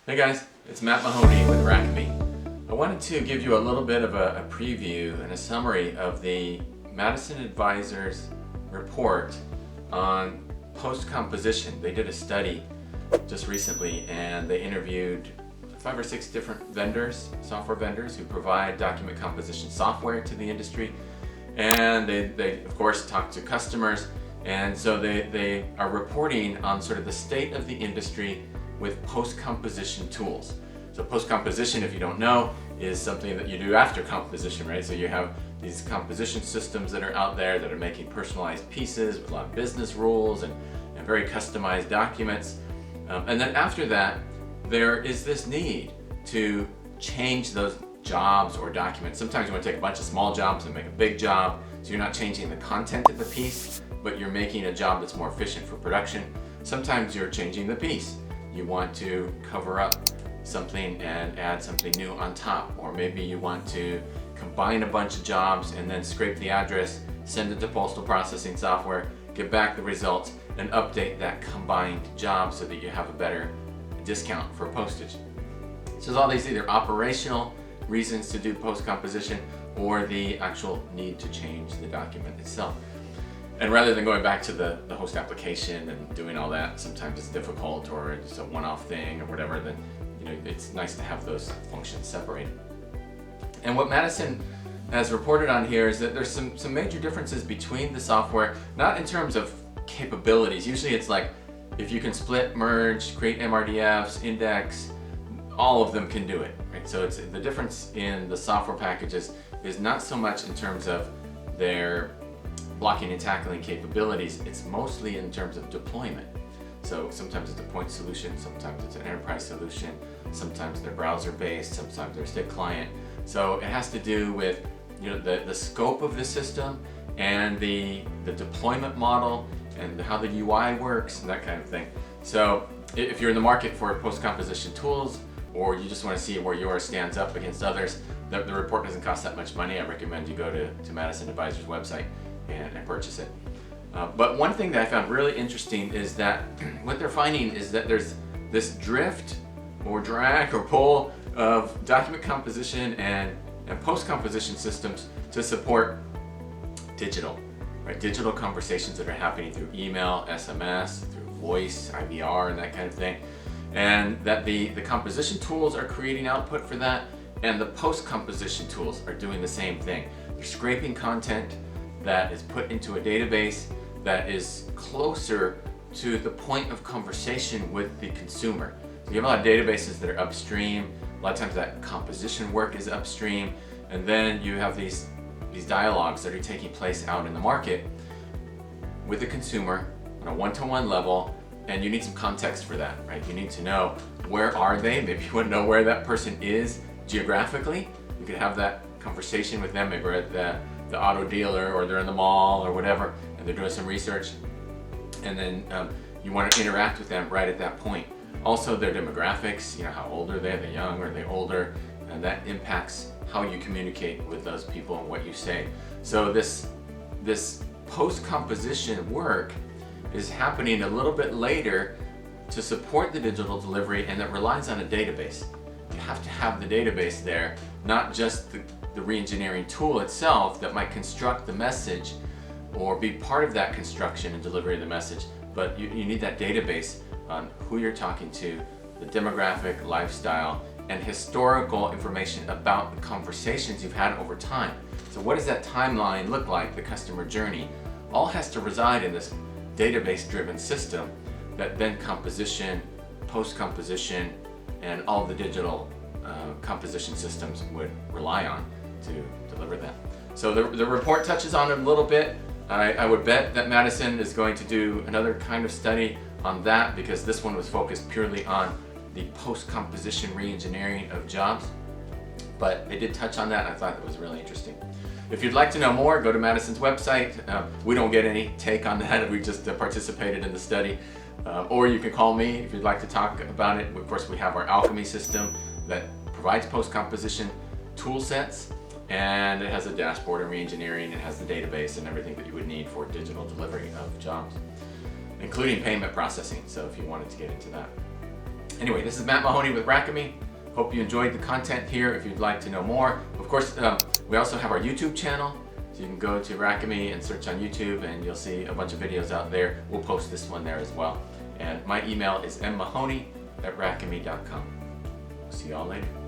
Hey guys, it's Matt Mahoney with Racami. I wanted to give you a little bit of a preview and a summary of the Madison Advisors report on post-composition. They did a study just recently and they interviewed 5 or 6 different vendors, software vendors who provide document composition software to the industry. And they of course talked to customers, and so they are reporting on sort of the state of the industry with post-composition tools. So post-composition, if you don't know, is something that you do after composition, right? So you have these composition systems that are out there that are making personalized pieces with a lot of business rules and very customized documents. And then after that, there is this need to change those jobs or documents. Sometimes you want to take a bunch of small jobs and make a big job, so you're not changing the content of the piece, but you're making a job that's more efficient for production. Sometimes you're changing the piece. You want to cover up something and add something new on top, or maybe you want to combine a bunch of jobs and then scrape the address, send it to postal processing software, get back the results, and update that combined job so that you have a better discount for postage. So there's all these either operational reasons to do post-composition or the actual need to change the document itself. And rather than going back to the host application and doing all that, sometimes it's difficult or it's a one-off thing or whatever, then it's nice to have those functions separated. And what Madison has reported on here is that there's some major differences between the software, not in terms of capabilities. Usually it's like if you can split, merge, create MRDFs, index, all of them can do it, right? So it's the difference in the software packages is not so much in terms of their blocking and tackling capabilities, it's mostly in terms of deployment. So sometimes it's a point solution, sometimes it's an enterprise solution, sometimes they're browser based, sometimes they're stick client. So it has to do with the scope of the system and the deployment model and how the UI works and that kind of thing. So if you're in the market for post-composition tools, or you just want to see where yours stands up against others, the report doesn't cost that much money. I recommend you go to Madison Advisors website and purchase it. But one thing that I found really interesting is that what they're finding is that there's this drift or drag or pull of document composition and post-composition systems to support digital, right? Digital conversations that are happening through email, SMS, through voice, IVR, and that kind of thing. And that the composition tools are creating output for that, and the post-composition tools are doing the same thing. They're scraping content that is put into a database that is closer to the point of conversation with the consumer. So you have a lot of databases that are upstream. A lot of times that composition work is upstream, and then you have these dialogues that are taking place out in the market with the consumer on a one-to-one level, and you need some context for that, right? You need to know where are they. Maybe you want to know where that person is geographically. You could have that conversation with them. Maybe we're at the auto dealer, or they're in the mall or whatever, and they're doing some research, and then you want to interact with them right at that point. Also their demographics, how old are they? Are they young or are they older? And that impacts how you communicate with those people and what you say. So this post-composition work is happening a little bit later to support the digital delivery, and that relies on a database. You have to have the database there, not just the re-engineering tool itself that might construct the message or be part of that construction and delivery of the message, but you need that database on who you're talking to, the demographic, lifestyle, and historical information about the conversations you've had over time. So what does that timeline look like, the customer journey? All has to reside in this database-driven system that then composition, post-composition, and all the digital composition systems would rely on to deliver that. So the report touches on it a little bit. I would bet that Madison is going to do another kind of study on that, because this one was focused purely on the post-composition re-engineering of jobs. But they did touch on that, and I thought it was really interesting. If you'd like to know more, go to Madison's website. We don't get any take on that. We just participated in the study. Or you can call me if you'd like to talk about it. Of course, we have our Alchemy system that provides post-composition tool sets, and it has a dashboard and re-engineering. It has the database and everything that you would need for digital delivery of jobs, including payment processing, so if you wanted to get into that. Anyway, this is Matt Mahoney with Racami. Hope you enjoyed the content here. If you'd like to know more, of course, we also have our YouTube channel. So you can go to Racami and search on YouTube and you'll see a bunch of videos out there. We'll post this one there as well. And my email is mmahoney@racami.com. See you all later.